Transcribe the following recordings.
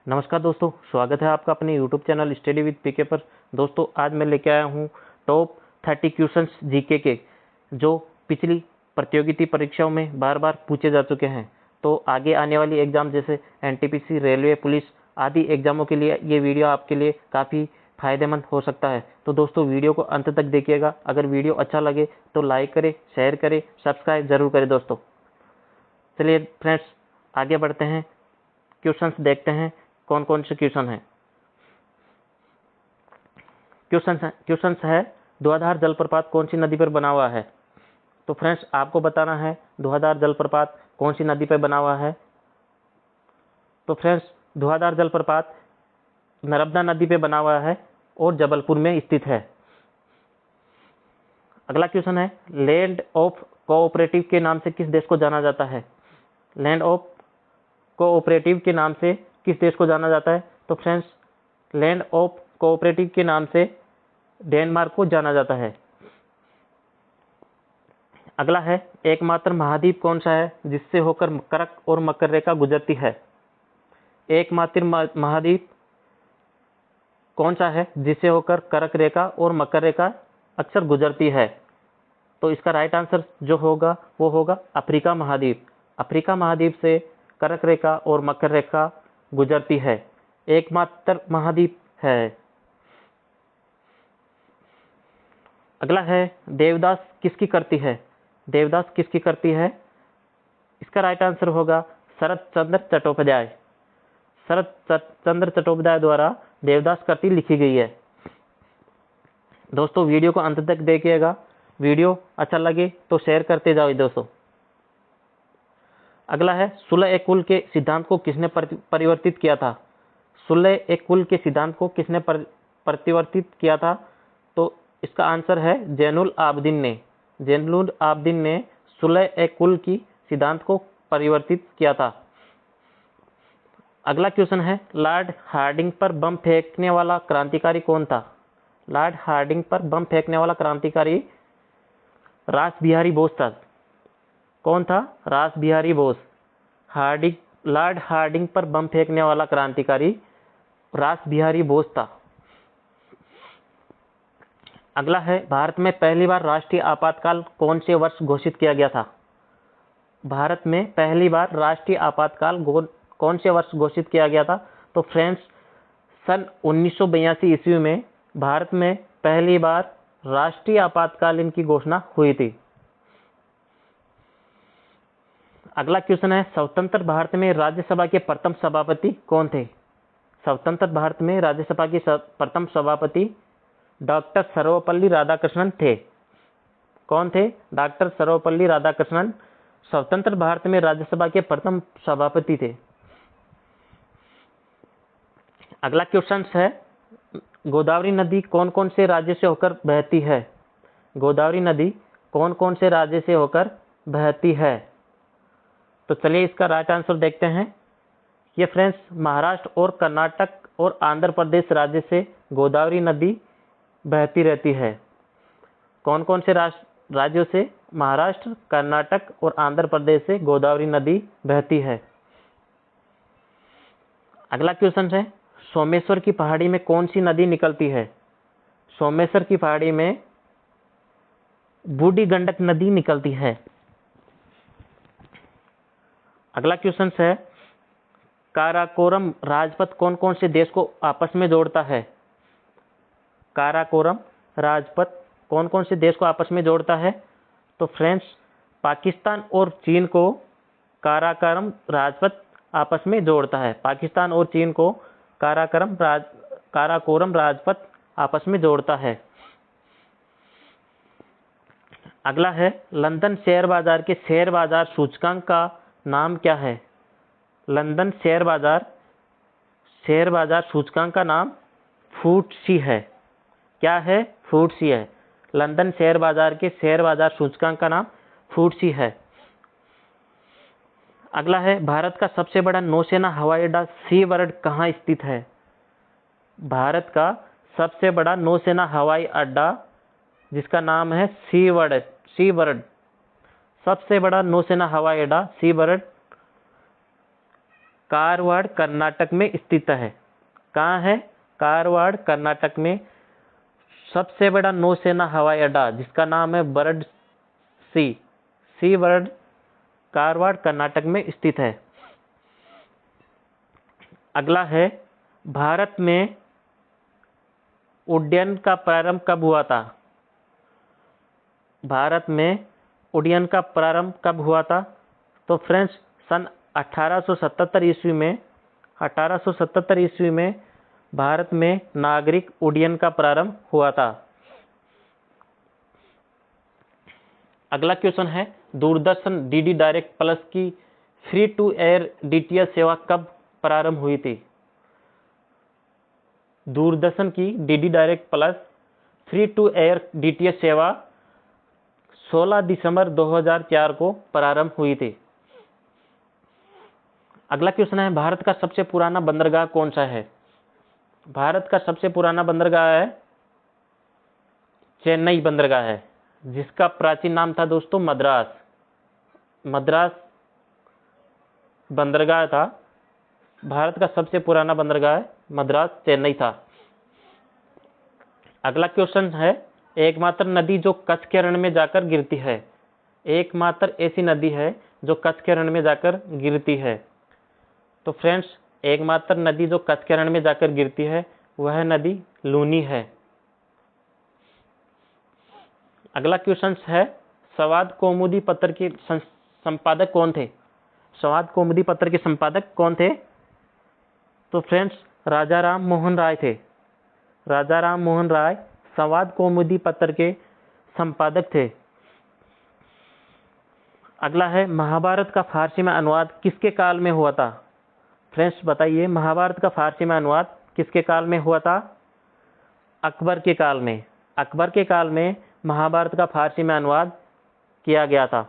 नमस्कार दोस्तों, स्वागत है आपका अपने YouTube चैनल स्टडी विद पीके पर। दोस्तों, आज मैं लेके आया हूँ टॉप 30 क्वेश्चंस जीके के जो पिछली प्रतियोगिता परीक्षाओं में बार बार पूछे जा चुके हैं। तो आगे आने वाली एग्जाम जैसे एनटीपीसी, रेलवे, पुलिस आदि एग्जामों के लिए ये वीडियो आपके लिए काफ़ी फायदेमंद हो सकता है। तो दोस्तों, वीडियो को अंत तक देखिएगा। अगर वीडियो अच्छा लगे तो लाइक करें, शेयर करें, सब्सक्राइब जरूर करें। दोस्तों चलिए फ्रेंड्स, आगे बढ़ते हैं, क्वेश्चंस देखते हैं कौन कौन से क्वेश्चन हैं। क्वेश्चंस है धुआंधार जलप्रपात कौन सी नदी पर बना हुआ है। तो फ्रेंड्स, आपको बताना है धुआंधार जलप्रपात कौन सी नदी पर बना हुआ है। तो फ्रेंड्स, धुआंधार जलप्रपात नर्मदा नदी पे बना हुआ है और जबलपुर में स्थित है। अगला क्वेश्चन है लैंड ऑफ कोऑपरेटिव के नाम से किस देश को जाना जाता है। लैंड ऑफ कोऑपरेटिव के नाम से किस देश को जाना जाता है। तो फ्रेंड्स, लैंड ऑफ कोऑपरेटिव के नाम से डेनमार्क को जाना जाता है। अगला है एकमात्र महाद्वीप कौन सा है जिससे होकर कर्क और मकर रेखा गुजरती है। एकमात्र महाद्वीप कौन सा है जिससे होकर कर्क रेखा और मकर रेखा अक्सर गुजरती है। तो इसका राइट आंसर जो होगा वो होगा अफ्रीका महाद्वीप। अफ्रीका महाद्वीप से कर्क रेखा और मकर रेखा गुजरती है, एकमात्र महाद्वीप है। अगला है देवदास किसकी करती है। देवदास किसकी करती है। इसका राइट आंसर होगा शरत चंद्र चट्टोपाध्याय। शरत चंद्र चट्टोपाध्याय द्वारा देवदास कृति लिखी गई है। दोस्तों, वीडियो को अंत तक देखिएगा। वीडियो अच्छा लगे तो शेयर करते जाओ दोस्तों। अगला है सुलह ए कुल के सिद्धांत को किसने परिवर्तित किया था। सुलह ए कुल के सिद्धांत को किसने परिवर्तित किया था। तो इसका आंसर है जैनुल आबदीन ने। जैनुल आबदीन ने सुलह ए कुल की सिद्धांत को परिवर्तित किया था। अगला क्वेश्चन है लॉर्ड हार्डिंग पर बम फेंकने वाला क्रांतिकारी कौन था। लॉर्ड हार्डिंग पर बम फेंकने वाला क्रांतिकारी रास बिहारी बोस था। कौन था। रास बिहारी बोस। लॉर्ड हार्डिंग पर बम फेंकने वाला क्रांतिकारी रास बिहारी बोस था। अगला है भारत में पहली बार राष्ट्रीय आपातकाल कौन से वर्ष घोषित किया गया था। भारत में पहली बार राष्ट्रीय आपातकाल कौन से वर्ष घोषित किया गया था। तो फ्रेंड्स, सन 1982 ईस्वी में भारत में पहली बार राष्ट्रीय आपातकालीन की घोषणा हुई थी। अगला क्वेश्चन है स्वतंत्र भारत में राज्यसभा के प्रथम सभापति कौन थे। स्वतंत्र भारत में राज्यसभा के प्रथम सभापति डॉक्टर सर्वपल्ली राधाकृष्णन थे। कौन थे। डॉक्टर सर्वपल्ली राधाकृष्णन स्वतंत्र भारत में राज्यसभा के प्रथम सभापति थे। अगला क्वेश्चन है गोदावरी नदी कौन कौन से राज्य से होकर बहती है। गोदावरी नदी कौन कौन से राज्य से होकर बहती है। तो चलिए इसका राइट आंसर देखते हैं। ये फ्रेंड्स, महाराष्ट्र और कर्नाटक और आंध्र प्रदेश राज्य से गोदावरी नदी बहती रहती है। कौन कौन से राज्यों से। महाराष्ट्र, कर्नाटक और आंध्र प्रदेश से गोदावरी नदी बहती है। अगला क्वेश्चन है सोमेश्वर की पहाड़ी में कौन सी नदी निकलती है। सोमेश्वर की पहाड़ी में बूढ़ी गंडक नदी निकलती है। अगला क्वेश्चन है काराकोरम राजपथ कौन कौन से देश को आपस में जोड़ता है। काराकोरम राजपथ कौन कौन से देश को आपस में जोड़ता है। तो फ्रेंड्स, पाकिस्तान और चीन को काराकोरम राजपथ आपस में जोड़ता है। पाकिस्तान और चीन को काराकोरम राजपथ आपस में जोड़ता है। अगला है लंदन शेयर बाजार के शेयर बाजार सूचकांक का नाम क्या है। लंदन शेयर बाजार सूचकांक का नाम फूटसी है। क्या है। फूटसी है। लंदन शेयर बाजार के शेयर बाजार सूचकांक का नाम फूटसी है। अगला है भारत का सबसे बड़ा नौसेना हवाई अड्डा सी वर्ल्ड कहाँ स्थित है। भारत का सबसे बड़ा नौसेना हवाई अड्डा जिसका नाम है सी वर्ल्ड। सबसे बड़ा नौसेना हवाई अड्डा सी वर्ल्ड कारवाड़ कर्नाटक में स्थित है। कहाँ है? कारवाड़ कर्नाटक में। सबसे बड़ा नौसेना हवाई अड्डा जिसका नाम है बर्ड सी वर्ड, कारवाड़ कर्नाटक में स्थित है। अगला है, भारत में उड्डयन का प्रारंभ कब हुआ था? भारत में उड्डयन का प्रारंभ कब हुआ था? तो फ्रेंड्स सन 1877 ईस्वी में भारत में नागरिक उड्डयन का प्रारंभ हुआ था। अगला क्वेश्चन है, दूरदर्शन डीडी डायरेक्ट प्लस की फ्री टू एयर डीटीएच सेवा कब प्रारंभ हुई थी? दूरदर्शन की DD direct plus free to air DTH सेवा 16 दिसंबर 2004 को प्रारंभ हुई थी। अगला क्वेश्चन है, भारत का सबसे पुराना बंदरगाह कौन सा है? भारत का सबसे पुराना बंदरगाह है चेन्नई बंदरगाह है, जिसका प्राचीन नाम था दोस्तों मद्रास बंदरगाह था। भारत का सबसे पुराना बंदरगाह मद्रास चेन्नई था। अगला क्वेश्चन है, एकमात्र नदी जो कच्छ के रण में जाकर गिरती है। एकमात्र ऐसी नदी है जो कच्छ के रण में जाकर गिरती है। तो फ्रेंड्स एकमात्र नदी जो कच्छ के रण में जाकर गिरती है वह नदी लूनी है। अगला क्वेश्चन है, संवाद कौमुदी पत्र के संपादक कौन थे? संवाद कौमुदी पत्र के संपादक कौन थे? तो फ्रेंड्स राजा राम मोहन राय थे। राजा राम मोहन राय संवाद कौमुदी पत्र के संपादक थे। अगला है, महाभारत का फारसी में अनुवाद किसके काल में हुआ था? फ्रेंड्स बताइए, महाभारत का फारसी में अनुवाद किसके काल में हुआ था? अकबर के काल में। अकबर के काल में महाभारत का फारसी में अनुवाद किया गया था।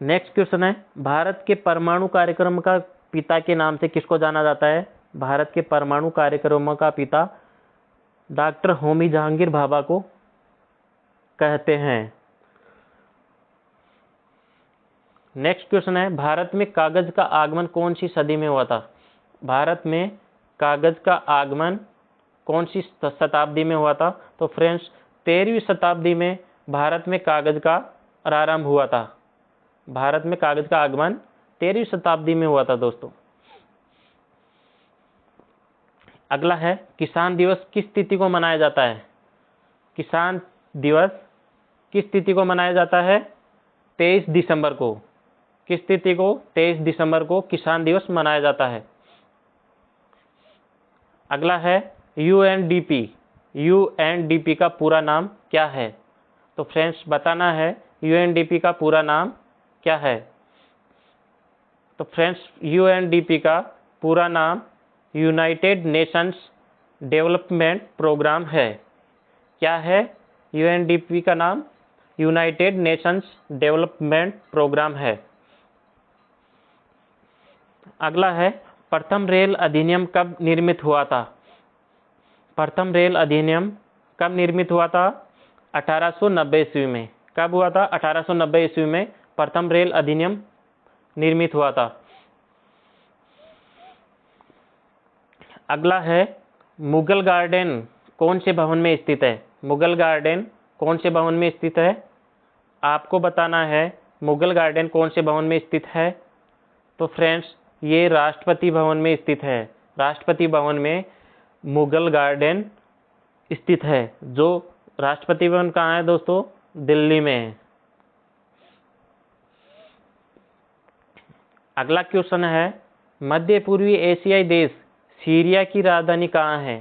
नेक्स्ट क्वेश्चन है, भारत के परमाणु कार्यक्रम का पिता के नाम से किसको जाना जाता है? भारत के परमाणु कार्यक्रमों का पिता डॉक्टर होमी जहांगीर भाभा को कहते हैं। नेक्स्ट क्वेश्चन है, भारत में कागज का आगमन कौन सी सदी में हुआ था? भारत में कागज का आगमन कौन सी शताब्दी में हुआ था? तो फ्रेंड्स 13वीं शताब्दी में भारत में कागज का प्रारंभ हुआ था। भारत में कागज का आगमन 13वीं शताब्दी में हुआ था दोस्तों। अगला है, किसान दिवस किस तिथि को मनाया जाता है? किसान दिवस किस तिथि को मनाया जाता है? 23 दिसंबर को। किस तिथि को? 23 दिसंबर को किसान दिवस मनाया जाता है। अगला है, यूएनडीपी का पूरा नाम क्या है? तो फ्रेंड्स बताना है यूएनडीपी का पूरा नाम क्या है? तो फ्रेंड्स यूएनडीपी का पूरा नाम यूनाइटेड नेशंस डेवलपमेंट प्रोग्राम है। क्या है यूएनडीपी का नाम? यूनाइटेड नेशंस डेवलपमेंट प्रोग्राम है। अगला है, प्रथम रेल अधिनियम कब निर्मित हुआ था? प्रथम रेल अधिनियम कब निर्मित हुआ था? 1890 ईस्वी में। कब हुआ था? 1890 ईस्वी में प्रथम रेल अधिनियम निर्मित हुआ था। अगला है, मुगल गार्डन कौन से भवन में स्थित है? मुगल गार्डन कौन से भवन में स्थित है? आपको बताना है मुगल गार्डन कौन से भवन में स्थित है। तो फ्रेंड्स ये राष्ट्रपति भवन में स्थित है। राष्ट्रपति भवन में मुगल गार्डन स्थित है। जो राष्ट्रपति भवन कहाँ है दोस्तों? दिल्ली में है। अगला क्वेश्चन है, मध्य पूर्वी एशियाई देश सीरिया की राजधानी कहाँ है?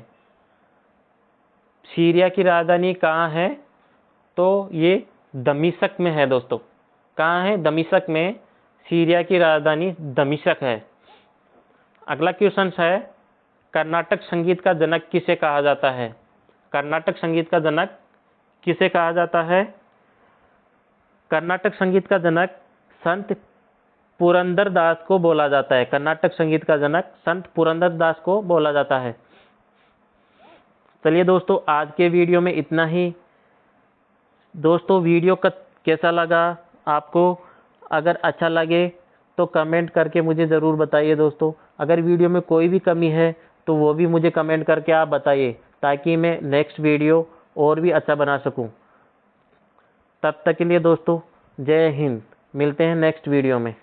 सीरिया की राजधानी कहाँ है? तो ये दमिश्क में है दोस्तों। कहाँ है? दमिश्क में। सीरिया की राजधानी दमिश्क है। अगला क्वेश्चन है, कर्नाटक संगीत का जनक किसे कहा जाता है? कर्नाटक संगीत का जनक किसे कहा जाता है? कर्नाटक संगीत का जनक संत पुरंदर दास को बोला जाता है। कर्नाटक संगीत का जनक संत पुरंदर दास को बोला जाता है। चलिए दोस्तों, आज के वीडियो में इतना ही। दोस्तों वीडियो का कैसा लगा आपको? अगर अच्छा लगे तो कमेंट करके मुझे ज़रूर बताइए दोस्तों। अगर वीडियो में कोई भी कमी है तो वो भी मुझे कमेंट करके आप बताइए, ताकि मैं नेक्स्ट वीडियो और भी अच्छा बना सकूं। तब तक के लिए दोस्तों, जय हिंद। मिलते हैं नेक्स्ट वीडियो में।